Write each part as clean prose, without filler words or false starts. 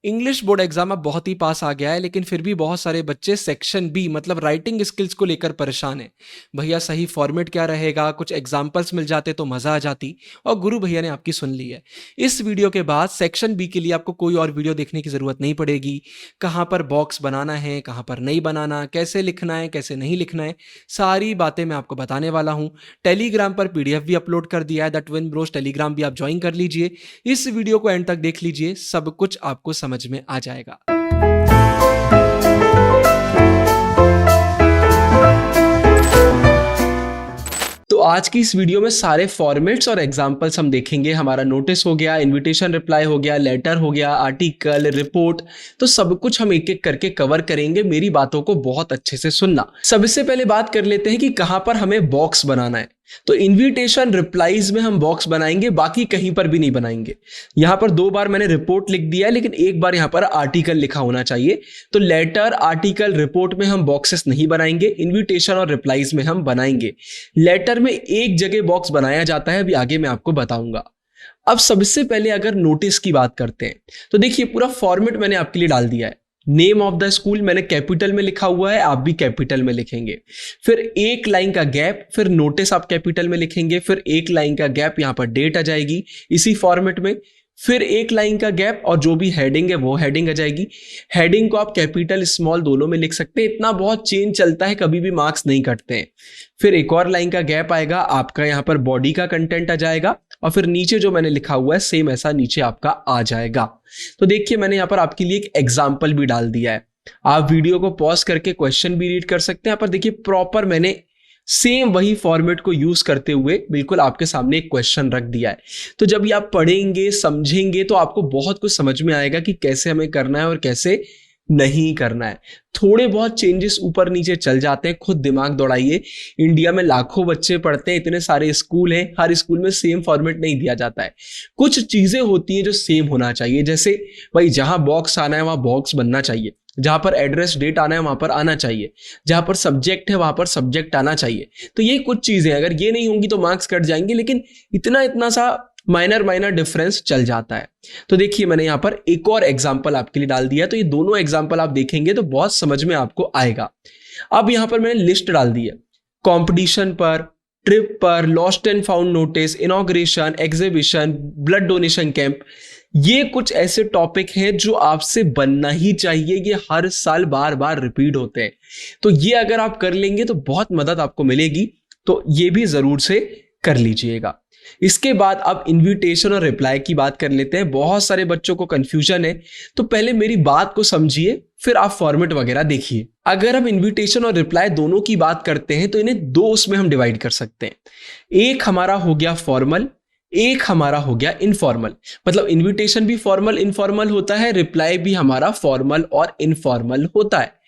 English board exam अब बहुत ही पास आ गया है, लेकिन फिर भी बहुत सारे बच्चे सेक्शन बी मतलब राइटिंग स्किल्स को लेकर परेशान हैं। भैया सही फॉर्मेट क्या रहेगा, कुछ एग्जाम्पल्स मिल जाते तो मज़ा आ जाती। और गुरु भैया ने आपकी सुन ली है। इस वीडियो के बाद सेक्शन बी के लिए आपको कोई और वीडियो देखने की ज़रूरत नहीं पड़ेगी। कहाँ पर बॉक्स बनाना है, कहाँ पर नहीं बनाना, कैसे लिखना है, कैसे नहीं लिखना है, सारी बातें मैं आपको बताने वाला हूँ। टेलीग्राम पर पीडीएफ भी अपलोड कर दिया है, द ट्विन ब्रोस टेलीग्राम भी आप ज्वाइन कर लीजिए। इस वीडियो को एंड तक देख लीजिए, सब कुछ आपको समझ में आ जाएगा। तो आज की इस वीडियो में सारे फॉर्मेट्स और एग्जांपल्स हम देखेंगे। हमारा नोटिस हो गया, इनविटेशन रिप्लाई हो गया, लेटर हो गया, आर्टिकल, रिपोर्ट, तो सब कुछ हम एक एक करके कवर करेंगे। मेरी बातों को बहुत अच्छे से सुनना। सबसे पहले बात कर लेते हैं कि कहां पर हमें बॉक्स बनाना है। तो इनविटेशन रिप्लाईज में हम बॉक्स बनाएंगे, बाकी कहीं पर भी नहीं बनाएंगे। यहां पर 2 बार मैंने रिपोर्ट लिख दिया है, लेकिन एक बार यहां पर आर्टिकल लिखा होना चाहिए। तो लेटर, आर्टिकल, रिपोर्ट में हम बॉक्सेस नहीं बनाएंगे, इनविटेशन और रिप्लाईज में हम बनाएंगे। लेटर में एक जगह बॉक्स बनाया जाता है, अभी आगे मैं आपको बताऊंगा। अब सबसे पहले अगर नोटिस की बात करते हैं, तो देखिए पूरा फॉर्मेट मैंने आपके लिए डाल दिया है। नेम ऑफ द स्कूल मैंने कैपिटल में लिखा हुआ है, आप भी कैपिटल में लिखेंगे। फिर एक लाइन का गैप, फिर नोटिस आप कैपिटल में लिखेंगे, फिर एक लाइन का गैप, यहां पर डेट आ जाएगी इसी फॉर्मेट में, फिर एक लाइन का गैप और जो भी हेडिंग है वो हेडिंग आ जाएगी। हेडिंग को आप कैपिटल स्मॉल दोनों में लिख सकते हैं, इतना बहुत चेंज चलता है, कभी भी मार्क्स नहीं कटते हैं। फिर एक और लाइन का गैप आएगा, आपका यहां पर बॉडी का कंटेंट आ जाएगा, और फिर नीचे जो मैंने लिखा हुआ है सेम ऐसा नीचे आपका आ जाएगा। तो देखिए मैंने यहां पर आपके लिए एक एग्जाम्पल भी डाल दिया है। आप वीडियो को पॉज करके क्वेश्चन भी रीड कर सकते हैं। यहाँ पर देखिए प्रॉपर मैंने सेम वही फॉर्मेट को यूज करते हुए बिल्कुल आपके सामने एक क्वेश्चन रख दिया है। तो जब ये आप पढ़ेंगे, समझेंगे, तो आपको बहुत कुछ समझ में आएगा कि कैसे हमें करना है और कैसे नहीं करना है। थोड़े बहुत चेंजेस ऊपर नीचे चल जाते हैं, खुद दिमाग दौड़ाइए। इंडिया में लाखों बच्चे पढ़ते हैं, इतने सारे स्कूल हैं, हर स्कूल में सेम फॉर्मेट नहीं दिया जाता है। कुछ चीजें होती हैं जो सेम होना चाहिए, जैसे भाई जहां बॉक्स आना है वहां बॉक्स बनना चाहिए, जहां पर एड्रेस डेट आना है वहां पर आना चाहिए, जहां पर सब्जेक्ट है वहां पर सब्जेक्ट आना चाहिए। तो ये कुछ चीजें अगर ये नहीं होंगी तो मार्क्स कट जाएंगे, लेकिन इतना सा माइनर डिफरेंस चल जाता है। तो देखिए मैंने यहां पर एक और एग्जांपल आपके लिए डाल दिया, तो ये दोनों एग्जांपल आप देखेंगे तो बहुत समझ में आपको आएगा। अब यहां पर मैंने लिस्ट डाल दी है, कंपटीशन पर, ट्रिप पर, lost and found notice, inauguration, exhibition, blood donation camp. ये कुछ ऐसे टॉपिक हैं जो आपसे बनना ही चाहिए, ये हर साल बार बार रिपीट होते हैं। तो ये अगर आप कर लेंगे तो बहुत मदद आपको मिलेगी, तो ये भी जरूर से कर लीजिएगा। इसके बाद अब इनविटेशन और रिप्लाई की बात कर लेते हैं। बहुत सारे बच्चों को कंफ्यूजन है, तो पहले मेरी बात को समझिए, फिर आप फॉर्मेट वगैरह देखिए। अगर हम इनविटेशन और रिप्लाई दोनों की बात करते हैं तो इन्हें दो उसमें हम डिवाइड कर सकते हैं। एक हमारा हो गया फॉर्मल, एक हमारा हो गया इनफॉर्मल। मतलब इनविटेशन भी फॉर्मल इनफॉर्मल होता है, रिप्लाई भी हमारा फॉर्मल और इनफॉर्मल होता है।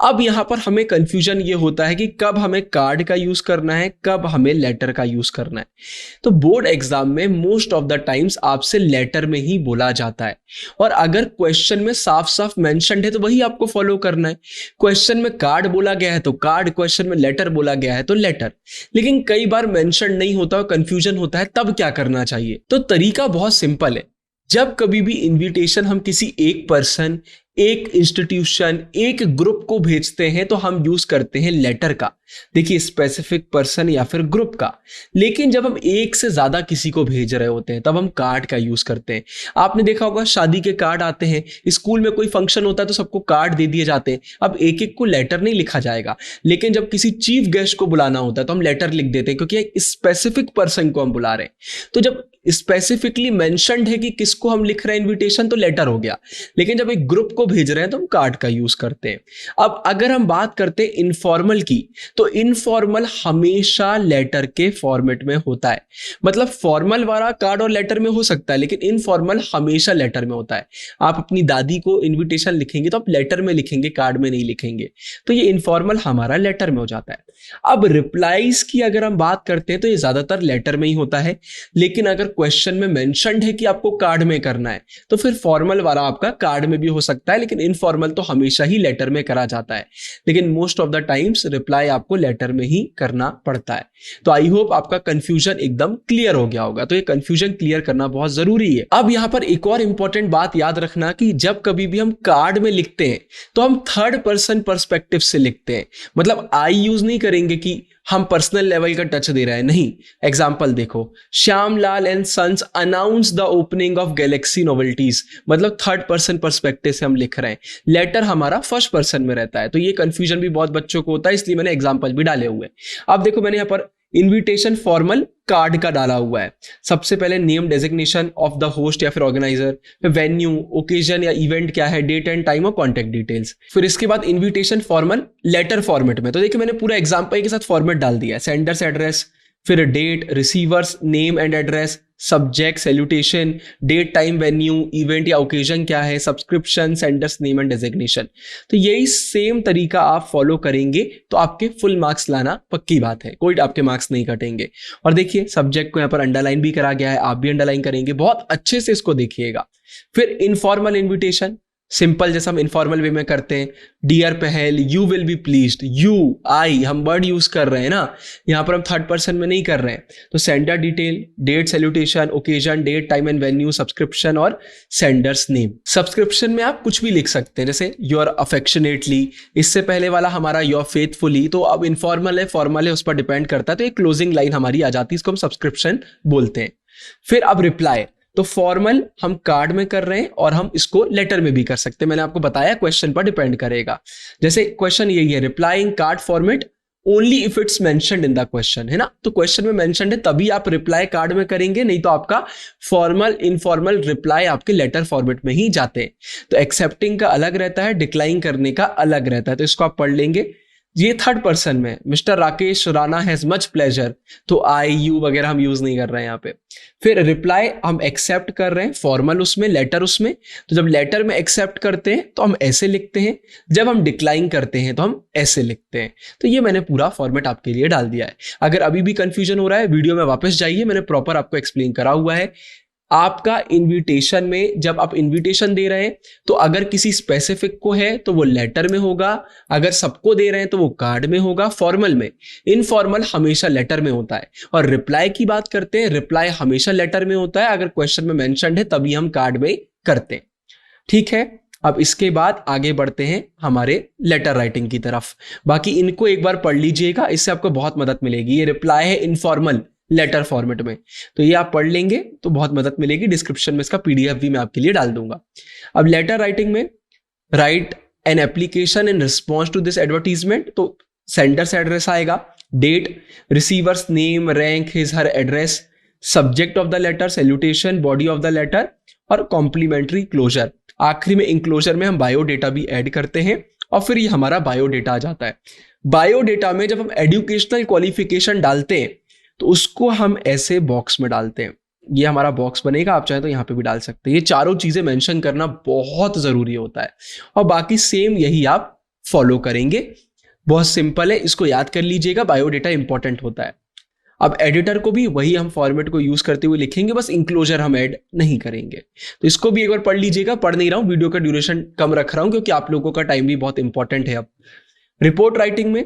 अब यहां पर हमें कंफ्यूजन ये होता है कि कब हमें कार्ड का यूज करना है, कब हमें लेटर का यूज करना है। तो बोर्ड एग्जाम में मोस्ट ऑफ द टाइम्स आपसे लेटर में ही बोला जाता है, और अगर क्वेश्चन में साफ साफ मेंशन्ड है तो वही आपको फॉलो करना है। क्वेश्चन में कार्ड बोला गया है तो कार्ड, क्वेश्चन में लेटर बोला गया है तो लेटर। लेकिन कई बार मेंशन नहीं होता और कंफ्यूजन होता है, तब क्या करना चाहिए? तो तरीका बहुत सिंपल है। जब कभी भी इनविटेशन हम किसी एक पर्सन, एक इंस्टीट्यूशन, एक ग्रुप को भेजते हैं तो हम यूज करते हैं लेटर का, देखिए स्पेसिफिक पर्सन या फिर ग्रुप का। लेकिन जब हम एक से ज्यादा किसी को भेज रहे होते हैं तब हम कार्ड का यूज करते हैं। आपने देखा होगा शादी के कार्ड आते हैं, स्कूल में कोई फंक्शन होता है तो सबको कार्ड दे दिए जाते हैं। अब एक एक को लेटर नहीं लिखा जाएगा, लेकिन जब किसी चीफ गेस्ट को बुलाना होता है तो हम लेटर लिख देते हैं, क्योंकि एक स्पेसिफिक पर्सन को हम बुला रहे हैं। तो जब स्पेसिफिकली मेंशन्ड है कि किसको हम लिख रहे हैं इनविटेशन तो लेटर हो गया, लेकिन जब एक ग्रुप को भेज रहे हैं तो हम कार्ड का यूज करते हैं। अब अगर हम बात करते हैं इनफॉर्मल की, तो इनफॉर्मल हमेशा लेटर के फॉर्मेट में होता है। मतलब फॉर्मल वाला कार्ड और लेटर में हो सकता है, लेकिन इनफॉर्मल हमेशा लेटर में होता है। आप अपनी दादी को इनविटेशन लिखेंगे तो आप लेटर में लिखेंगे, कार्ड में नहीं लिखेंगे। तो ये इनफॉर्मल हमारा लेटर में हो जाता है। अब रिप्लाईज की अगर हम बात करते हैं तो ये ज्यादातर लेटर में ही होता है, लेकिन अगर क्वेश्चन में मेंशन्ड है कि आपको कार्ड में करना है तो फिर फॉर्मल वाला आपका कार्ड में भी हो सकता है, लेकिन इनफॉर्मल तो हमेशा ही लेटर में करा जाता है। लेकिन most of the times reply आपको लेटर में ही करना पड़ता है। तो आई होप आपका कंफ्यूजन एकदम क्लियर हो गया होगा। तो ये कंफ्यूजन क्लियर करना बहुत जरूरी है। अब यहां पर एक और इंपॉर्टेंट बात याद रखना कि जब कभी भी हम कार्ड में लिखते हैं तो हम थर्ड पर्सन पर्सपेक्टिव से लिखते हैं। मतलब आई यूज नहीं करेंगे कि हम पर्सनल लेवल का टच दे रहे हैं, नहीं। एग्जाम्पल देखो, Shyamlal and sons announce the opening of galaxy novelties, मतलब थर्ड पर्सन पर्सपेक्टिव से हम लिख रहे हैं। लेटर हमारा फर्स्ट पर्सन में रहता है। तो ये कंफ्यूजन भी बहुत बच्चों को होता है, इसलिए मैंने एग्जाम्पल भी डाले हुए हैं। अब देखो मैंने यहाँ पर इनविटेशन फॉर्मल कार्ड का डाला हुआ है। सबसे पहले name designation of the host या फिर ऑर्गेनाइजर, फिर वेन्यू, ओकेजन या इवेंट क्या है, डेट एंड टाइम और कॉन्टेक्ट डिटेल्स। फिर इसके बाद इनविटेशन फॉर्मल लेटर फॉर्मेट में। तो देखिए मैंने पूरा एग्जाम्पल के साथ फॉर्मेट डाल दिया है। सेंडर्स एड्रेस, फिर date, receiver's name and address, subject, salutation, date, time, venue, event या ओकेजन क्या है, subscription, sender's name and designation. तो यही सेम तरीका आप फॉलो करेंगे तो आपके फुल मार्क्स लाना पक्की बात है, कोई आपके मार्क्स नहीं कटेंगे। और देखिए सब्जेक्ट को यहाँ पर अंडरलाइन भी करा गया है, आप भी अंडरलाइन करेंगे, बहुत अच्छे से इसको देखिएगा। फिर इनफॉर्मल इन्विटेशन, सिंपल जैसा हम इनफॉर्मल वे में करते हैं, डियर पहल, you will be pleased, you, I, हम वर्ड यूज कर रहे हैं ना, यहां पर हम थर्ड पर्सन में नहीं कर रहे हैं। तो sender detail, date, salutation, occasion, date, time and venue, subscription और सेंडर्स नेम। सब्सक्रिप्शन में आप कुछ भी लिख सकते हैं, जैसे योर अफेक्शनेटली, इससे पहले वाला हमारा योर फेथफुली। तो अब इनफॉर्मल है फॉर्मल है उस पर डिपेंड करता है। तो एक क्लोजिंग लाइन हमारी आ जाती है, इसको हम सब्सक्रिप्शन बोलते हैं। फिर अब रिप्लाई, तो फॉर्मल हम कार्ड में कर रहे हैं और हम इसको लेटर में भी कर सकते हैं। मैंने आपको बताया क्वेश्चन पर डिपेंड करेगा। जैसे क्वेश्चन यही है, reply in card format only if it's mentioned in the question, है ना। तो क्वेश्चन में मेंशन्ड है तभी आप रिप्लाई कार्ड में करेंगे, नहीं तो आपका फॉर्मल इनफॉर्मल रिप्लाई आपके लेटर फॉर्मेट में ही जाते हैं। तो एक्सेप्टिंग का अलग रहता है, डिक्लाइन करने का अलग रहता है। तो इसको आप पढ़ लेंगे। ये थर्ड पर्सन में, mister Rakesh Rana has much pleasure, तो आई, यू वगैरह हम यूज नहीं कर रहे हैं यहाँ पे। फिर रिप्लाई हम एक्सेप्ट कर रहे हैं, फॉर्मल उसमें, लेटर उसमें। तो जब लेटर में एक्सेप्ट करते हैं तो हम ऐसे लिखते हैं, जब हम डिक्लाइन करते हैं तो हम ऐसे लिखते हैं। तो ये मैंने पूरा फॉर्मेट आपके लिए डाल दिया है। अगर अभी भी कंफ्यूजन हो रहा है, वीडियो में वापस जाइए, मैंने प्रॉपर आपको एक्सप्लेन करा हुआ है। आपका इनविटेशन में जब आप इनविटेशन दे रहे हैं तो अगर किसी स्पेसिफिक को है तो वो लेटर में होगा, अगर सबको दे रहे हैं तो वो कार्ड में होगा, फॉर्मल में। इनफॉर्मल हमेशा लेटर में होता है। और रिप्लाई की बात करते हैं, रिप्लाई हमेशा लेटर में होता है, अगर क्वेश्चन में मेंशन्ड है तभी हम कार्ड में करते हैं। ठीक है, अब इसके बाद आगे बढ़ते हैं हमारे लेटर राइटिंग की तरफ। बाकी इनको एक बार पढ़ लीजिएगा, इससे आपको बहुत मदद मिलेगी। ये रिप्लाई है इनफॉर्मल लेटर फॉर्मेट में, तो ये आप पढ़ लेंगे तो बहुत मदद मिलेगी। डिस्क्रिप्शन में इसका पीडीएफ भी मैं आपके लिए डाल दूंगा। अब लेटर राइटिंग में, write an application in response to this advertisement, तो सेंडर्स एड्रेस आएगा, date, receiver's name, rank, his her address, subject of the letter, salutation, body of the letter और कॉम्प्लीमेंट्री क्लोजर। आखिरी में इंक्लोजर में हम biodata भी add करते हैं और फिर ये हमारा बायोडेटा आ जाता है। बायोडेटा में जब हम एजुकेशनल क्वालिफिकेशन डालते हैं तो उसको हम ऐसे बॉक्स में डालते हैं। ये हमारा बॉक्स बनेगा, आप चाहे तो यहाँ पे भी डाल सकते हैं। ये चारों चीजें मेंशन करना बहुत जरूरी होता है और बाकी सेम यही आप फॉलो करेंगे। बहुत सिंपल है, इसको याद कर लीजिएगा, बायोडेटा इंपॉर्टेंट होता है। अब एडिटर को भी वही हम फॉर्मेट को यूज करते हुए लिखेंगे, बस इंक्लोजर हम ऐड नहीं करेंगे। तो इसको भी एक बार पढ़ लीजिएगा। पढ़ नहीं रहा हूं, वीडियो का ड्यूरेशन कम रख रहा हूं क्योंकि आप लोगों का टाइम भी बहुत इंपॉर्टेंट है। अब रिपोर्ट राइटिंग में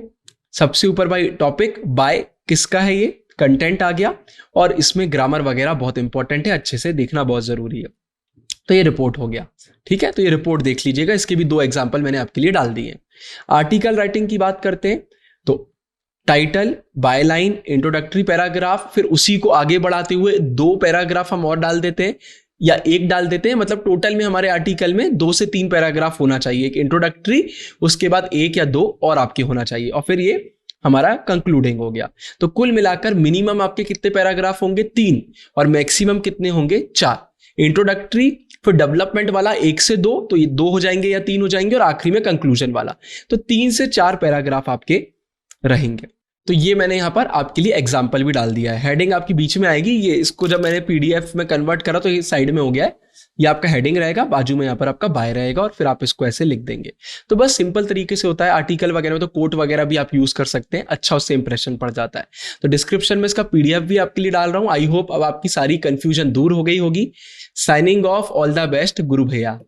सबसे ऊपर भाई टॉपिक बाय किसका है, ये कंटेंट आ गया और इसमें ग्रामर वगैरह बहुत इंपॉर्टेंट है, अच्छे से देखना बहुत जरूरी है। तो ये रिपोर्ट हो गया, ठीक है। तो ये रिपोर्ट देख लीजिएगा, इसके भी 2 एग्जांपल मैंने आपके लिए डाल दिए। आर्टिकल राइटिंग की बात करते हैं तो टाइटल, बायलाइन, इंट्रोडक्टरी पैराग्राफ, फिर उसी को आगे बढ़ाते हुए 2 पैराग्राफ हम और डाल देते हैं या 1 डाल देते हैं। मतलब टोटल में हमारे आर्टिकल में 2 से 3 पैराग्राफ होना चाहिए, एक इंट्रोडक्टरी, उसके बाद 1 या 2 और आपके होना चाहिए और फिर ये हमारा कंक्लूडिंग हो गया। तो कुल मिलाकर मिनिमम आपके कितने पैराग्राफ होंगे, 3, और मैक्सिमम कितने होंगे, 4। इंट्रोडक्टरी, फिर डेवलपमेंट वाला 1 से 2, तो ये 2 हो जाएंगे या 3 हो जाएंगे, और आखिरी में कंक्लूजन वाला, तो 3 से 4 पैराग्राफ आपके रहेंगे। तो ये मैंने यहाँ पर आपके लिए एग्जाम्पल भी डाल दिया है। हेडिंग आपकी बीच में आएगी, ये इसको जब मैंने पीडीएफ में कन्वर्ट करा तो ये साइड में हो गया है, ये आपका हेडिंग रहेगा, बाजू में यहाँ पर आपका बाय रहेगा और फिर आप इसको ऐसे लिख देंगे। तो बस सिंपल तरीके से होता है। आर्टिकल वगैरह में तो कोट वगैरह भी आप यूज कर सकते हैं, अच्छा उससे इंप्रेशन पड़ जाता है। तो डिस्क्रिप्शन में इसका पीडीएफ भी आपके लिए डाल रहा हूँ। आई होप अब आपकी सारी कंफ्यूजन दूर हो गई होगी। Signing off, all the best गुरु भैया।